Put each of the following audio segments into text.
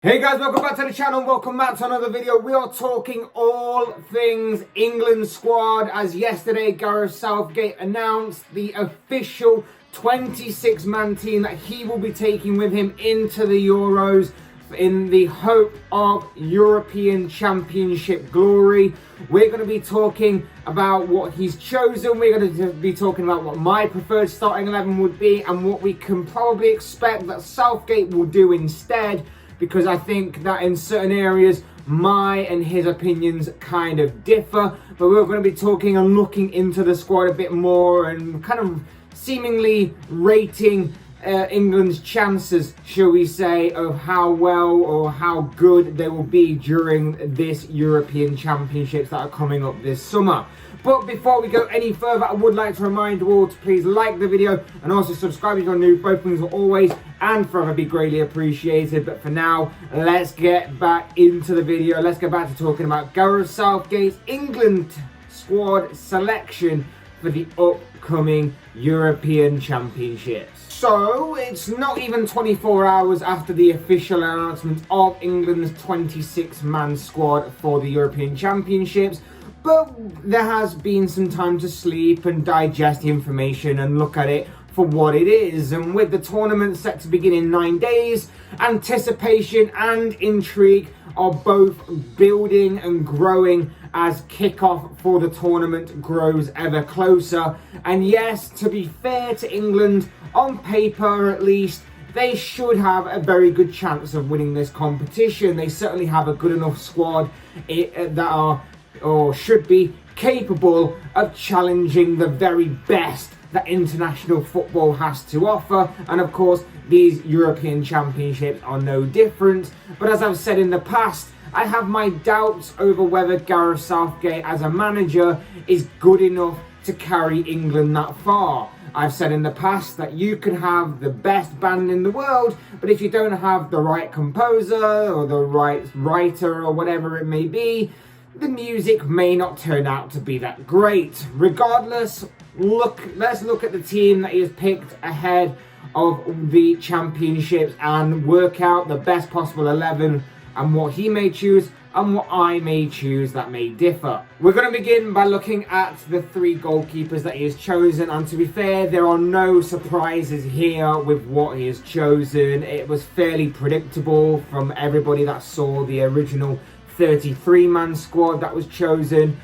Hey guys, welcome back to the channel. Welcome back to another video. We are talking all things England squad, as yesterday Gareth Southgate announced the official 26-man team that he will be taking with him into the Euros in the hope of European Championship glory. We're going to be talking about what he's chosen. We're going to be talking about what my preferred starting 11 would be and what we can probably expect that Southgate will do instead, because I think that in certain areas my and his opinions kind of differ. But we're going to be talking and looking into the squad a bit more and kind of seemingly rating England's chances, shall we say, of how well or how good they will be during this European Championships that are coming up this summer. But before we go any further, I would like to remind you all to please like the video and also subscribe if you're new. Both things will always and forever be greatly appreciated. But for now, let's get back into the video. Let's get back to talking about Gareth Southgate's England squad selection for the upcoming European Championships. So, it's not even 24 hours after the official announcement of England's 26-man squad for the European Championships, but there has been some time to sleep and digest the information and look at it for what it is. And with the tournament set to begin in 9 days, anticipation and intrigue are both building and growing as kickoff for the tournament grows ever closer. And yes, to be fair to England, on paper at least, they should have a very good chance of winning this competition. They certainly have a good enough squad that are, or should be, capable of challenging the very best that international football has to offer. And of course, these European Championships are no different. But as I've said in the past, I have my doubts over whether Gareth Southgate as a manager is good enough to carry England that far. I've said in the past that you can have the best band in the world, but if you don't have the right composer or the right writer or whatever it may be, the music may not turn out to be that great. Regardless, let's look at the team that he has picked ahead of the championships and work out the best possible 11 and what he may choose and what I may choose that may differ. We're going to begin by looking at the three goalkeepers that he has chosen, and to be fair, there are no surprises here with what he has chosen. It was fairly predictable from everybody that saw the original 33-man squad that was chosen.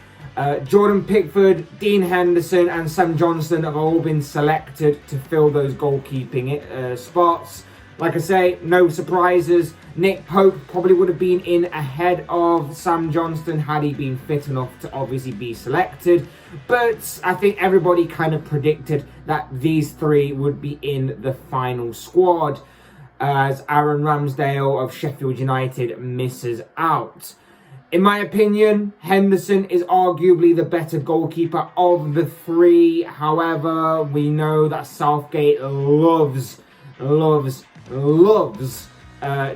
Jordan Pickford, Dean Henderson and Sam Johnstone have all been selected to fill those goalkeeping spots. Like I say, no surprises. Nick Pope probably would have been in ahead of Sam Johnstone had he been fit enough to obviously be selected. But I think everybody kind of predicted that these three would be in the final squad, as Aaron Ramsdale of Sheffield United misses out. In my opinion, Henderson is arguably the better goalkeeper of the three. However, we know that Southgate loves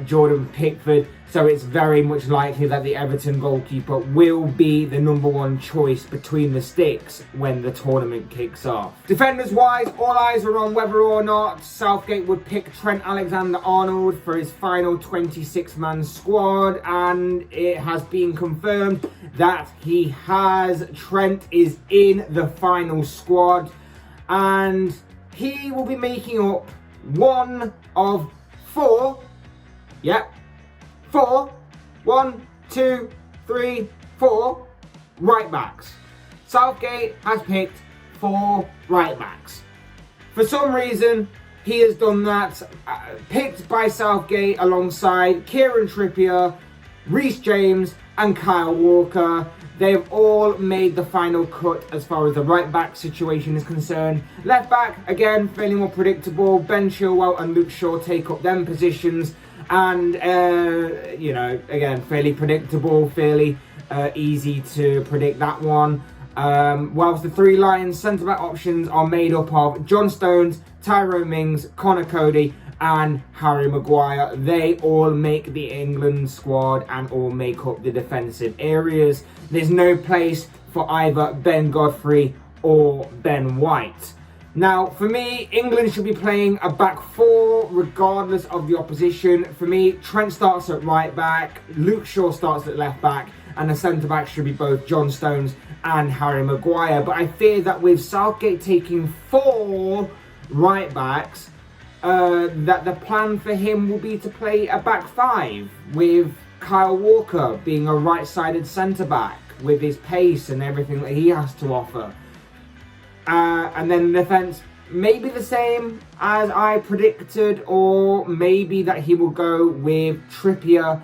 Jordan Pickford, so it's very much likely that the Everton goalkeeper will be the number one choice between the sticks when the tournament kicks off. Defenders wise, all eyes are on whether or not Southgate would pick Trent Alexander-Arnold for his final 26-man squad, and it has been confirmed that he has. Trent is in the final squad, and he will be making up one of four. Yep. 4 right backs. Southgate has picked 4 right backs. For some reason, he has done that. Picked by Southgate alongside Kieran Trippier, Reece James and Kyle Walker. They've all made the final cut as far as the right back situation is concerned. Left back, again, fairly more predictable. Ben Chilwell and Luke Shaw take up them positions. And, again, fairly predictable, fairly easy to predict that one. Whilst the three Lions centre-back options are made up of John Stones, Tyrone Mings, Connor Cody and Harry Maguire. They all make the England squad and all make up the defensive areas. There's no place for either Ben Godfrey or Ben White. Now, for me, England should be playing a back four regardless of the opposition. For me, Trent starts at right back, Luke Shaw starts at left back, and the centre back should be both John Stones and Harry Maguire. But I fear that with Southgate taking 4 right backs, that the plan for him will be to play a back 5 with Kyle Walker being a right-sided centre back with his pace and everything that he has to offer. And then the defence may be the same as I predicted, or maybe that he will go with Trippier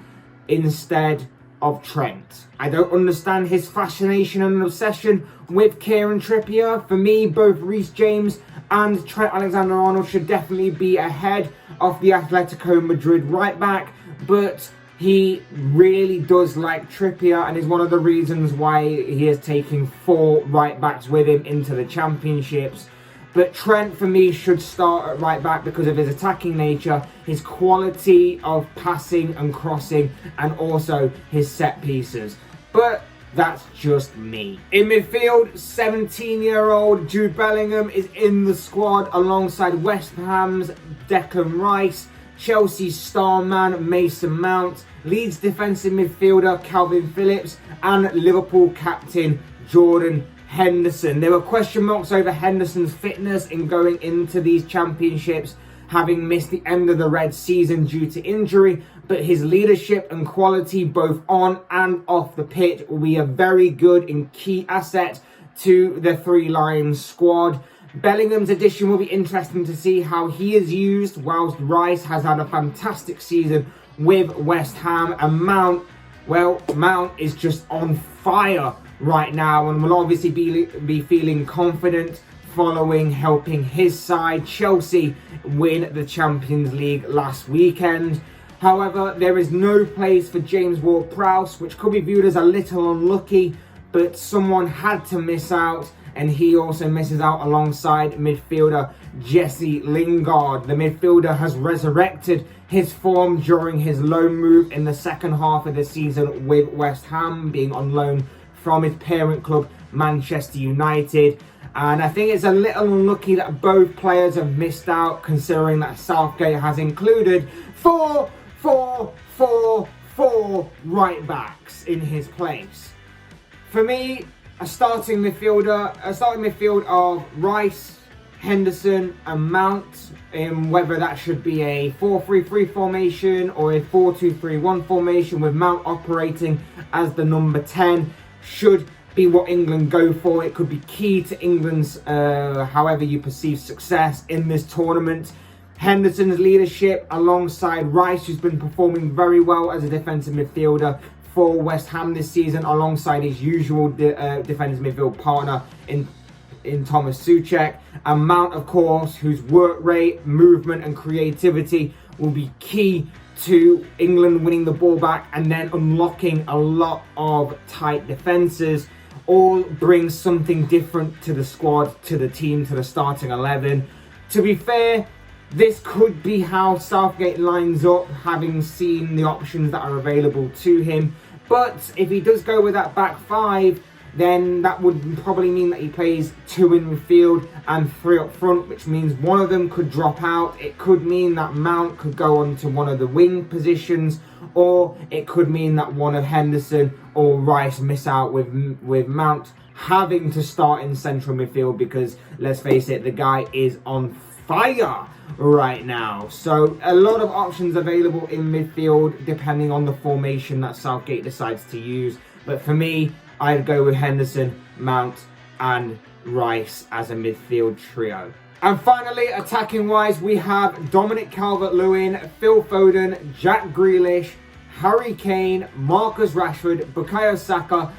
instead of Trent. I don't understand his fascination and obsession with Kieran Trippier. For me, both Reece James and Trent Alexander-Arnold should definitely be ahead of the Atletico Madrid right back, but he really does like Trippier and is one of the reasons why he is taking 4 right backs with him into the championships. But Trent, for me, should start at right back because of his attacking nature, his quality of passing and crossing, and also his set pieces. But that's just me. In midfield, 17-year-old Jude Bellingham is in the squad alongside West Ham's Declan Rice, Chelsea's star man Mason Mount, Leeds defensive midfielder Calvin Phillips, and Liverpool captain Jordan Henderson. There were question marks over Henderson's fitness in going into these championships, having missed the end of the Red season due to injury, but his leadership and quality both on and off the pitch will be a very good and key asset to the Three Lions squad. Bellingham's addition will be interesting to see how he is used, whilst Rice has had a fantastic season with West Ham, and Mount is just on fire right now and will obviously be feeling confident following helping his side, Chelsea, win the Champions League last weekend. However, there is no place for James Ward-Prowse, which could be viewed as a little unlucky, but someone had to miss out, and he also misses out alongside midfielder Jesse Lingard. The midfielder has resurrected his form during his loan move in the second half of the season with West Ham, being on loan from his parent club Manchester United. And I think it's a little unlucky that both players have missed out, considering that Southgate has included 4 right backs in his place. For me, a starting midfield of Rice, Henderson and Mount, in whether that should be a 4-3-3 formation or a 4-2-3-1 formation with Mount operating as the number 10, should be what England go for. It could be key to England's however you perceive success in this tournament. Henderson's leadership alongside Rice, who's been performing very well as a defensive midfielder for West Ham this season, alongside his usual defensive midfield partner in Thomas Souček, and Mount, of course, whose work rate, movement and creativity will be key to England winning the ball back and then unlocking a lot of tight defences. All brings something different to the squad, to the team, to the starting 11. To be fair, this could be how Southgate lines up, having seen the options that are available to him. But if he does go with that back 5, then that would probably mean that he plays 2 in midfield and 3 up front, which means one of them could drop out. It could mean that Mount could go on to one of the wing positions, or it could mean that one of Henderson or Rice miss out with Mount having to start in central midfield, because let's face it, the guy is on fire right now. So a lot of options available in midfield depending on the formation that Southgate decides to use. But for me, I'd go with Henderson, Mount and Rice as a midfield trio. And finally, attacking wise, we have Dominic Calvert-Lewin, Phil Foden, Jack Grealish, Harry Kane, Marcus Rashford, Bukayo Saka,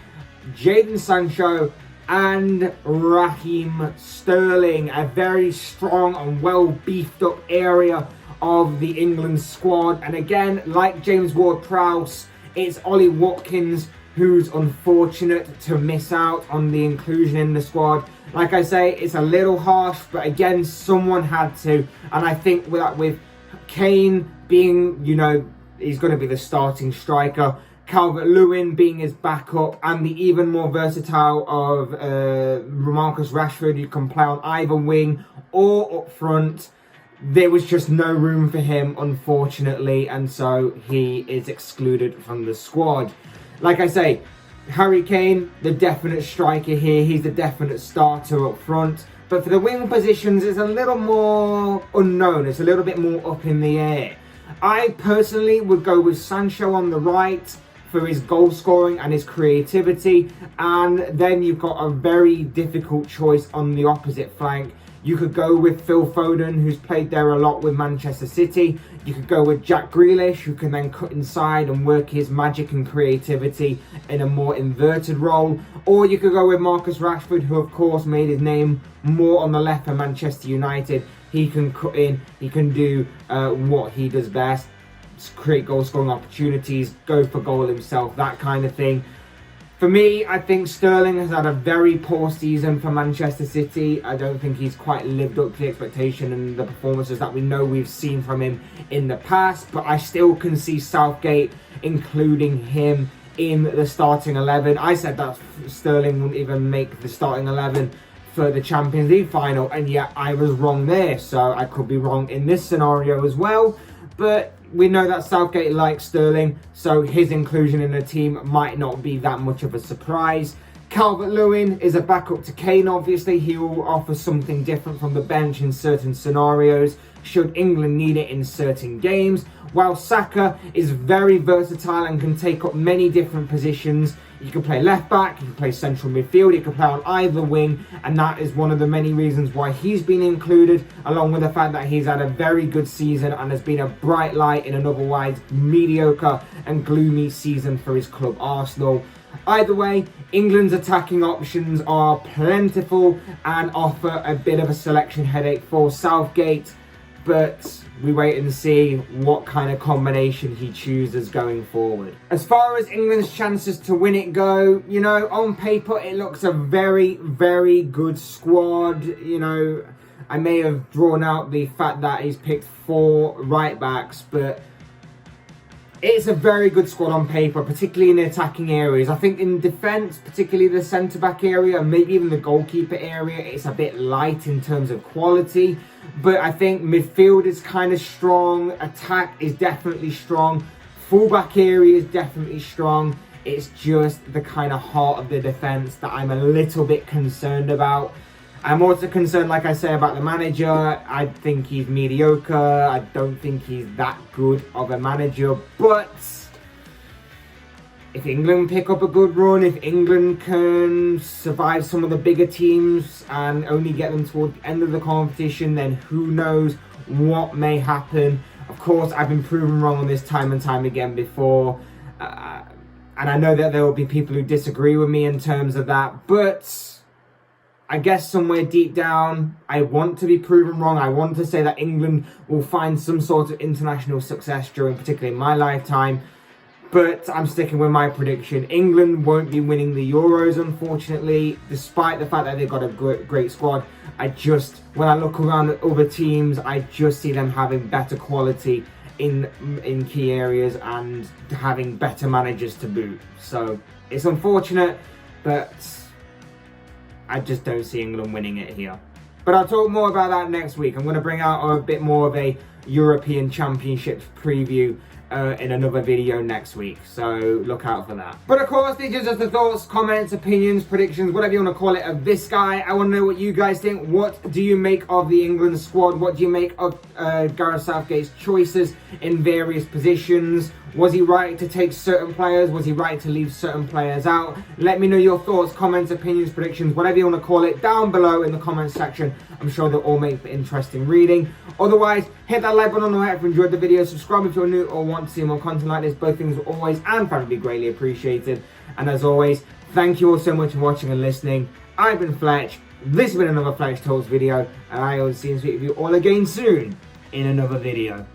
Jadon Sancho and Raheem Sterling. A very strong and well beefed up area of the England squad. And again, like James Ward-Prowse, it's Ollie Watkins who's unfortunate to miss out on the inclusion in the squad. Like I say, it's a little harsh, but again, someone had to. And I think with Kane being, he's going to be the starting striker, Calvert-Lewin being his backup, and the even more versatile of Marcus Rashford, who can play on either wing or up front. There was just no room for him, unfortunately, and so he is excluded from the squad. Like I say, Harry Kane, the definite striker here. He's the definite starter up front. But for the wing positions, it's a little more unknown. It's a little bit more up in the air. I personally would go with Sancho on the right for his goal scoring and his creativity. And then you've got a very difficult choice on the opposite flank. You could go with Phil Foden, who's played there a lot with Manchester City. You could go with Jack Grealish, who can then cut inside and work his magic and creativity in a more inverted role. Or you could go with Marcus Rashford, who of course made his name more on the left for Manchester United. He can cut in, he can do what he does best, create goal scoring opportunities, go for goal himself, that kind of thing. For me, I think Sterling has had a very poor season for Manchester City. I don't think he's quite lived up to the expectation and the performances that we know we've seen from him in the past. But I still can see Southgate including him in the starting 11. I said that Sterling wouldn't even make the starting 11 for the Champions League final, and yet I was wrong there. So I could be wrong in this scenario as well. But we know that Southgate likes Sterling, so his inclusion in the team might not be that much of a surprise. Calvert-Lewin is a backup to Kane, obviously. He will offer something different from the bench in certain scenarios, should England need it in certain games. While Saka is very versatile and can take up many different positions. You can play left back, you can play central midfield, you can play on either wing, and that is one of the many reasons why he's been included, along with the fact that he's had a very good season and has been a bright light in an otherwise mediocre and gloomy season for his club Arsenal. Either way, England's attacking options are plentiful and offer a bit of a selection headache for Southgate, but we wait and see what kind of combination he chooses going forward. As far as England's chances to win it go, you know, on paper it looks a very, very good squad. You know, I may have drawn out the fact that he's picked 4 right backs, but it's a very good squad on paper, particularly in the attacking areas. I think in defence, particularly the centre-back area, and maybe even the goalkeeper area, it's a bit light in terms of quality. But I think midfield is kind of strong. Attack is definitely strong. Fullback area is definitely strong. It's just the kind of heart of the defence that I'm a little bit concerned about. I'm also concerned, like I say, about the manager. I think he's mediocre. I don't think he's that good of a manager. But if England pick up a good run, if England can survive some of the bigger teams and only get them toward the end of the competition, then who knows what may happen. Of course, I've been proven wrong on this time and time again before. And I know that there will be people who disagree with me in terms of that. But I guess somewhere deep down, I want to be proven wrong. I want to say that England will find some sort of international success during, particularly my lifetime. But I'm sticking with my prediction. England won't be winning the Euros, unfortunately, despite the fact that they've got a great squad. When I look around at other teams, I just see them having better quality in key areas and having better managers to boot. So it's unfortunate, but I just don't see England winning it here. But I'll talk more about that next week. I'm going to bring out a bit more of a European Championships preview in another video next week, so look out for that. But of course, these are just the thoughts, comments, opinions, predictions, whatever you want to call it, of this guy. I want to know what you guys think. What do you make of the England squad? What do you make of Gareth Southgate's choices in various positions? Was he right to take certain players? Was he right to leave certain players out? Let me know your thoughts, comments, opinions, predictions, whatever you want to call it, down below in the comments section. I'm sure they'll all make for interesting reading. Otherwise, hit that like button on the right if you enjoyed the video. Subscribe if you're new or want to see more content like this. Both things are always and probably greatly appreciated. And as always, thank you all so much for watching and listening. I've been Fletch. This has been another Fletch Talks video. And I will see and speak with you all again soon in another video.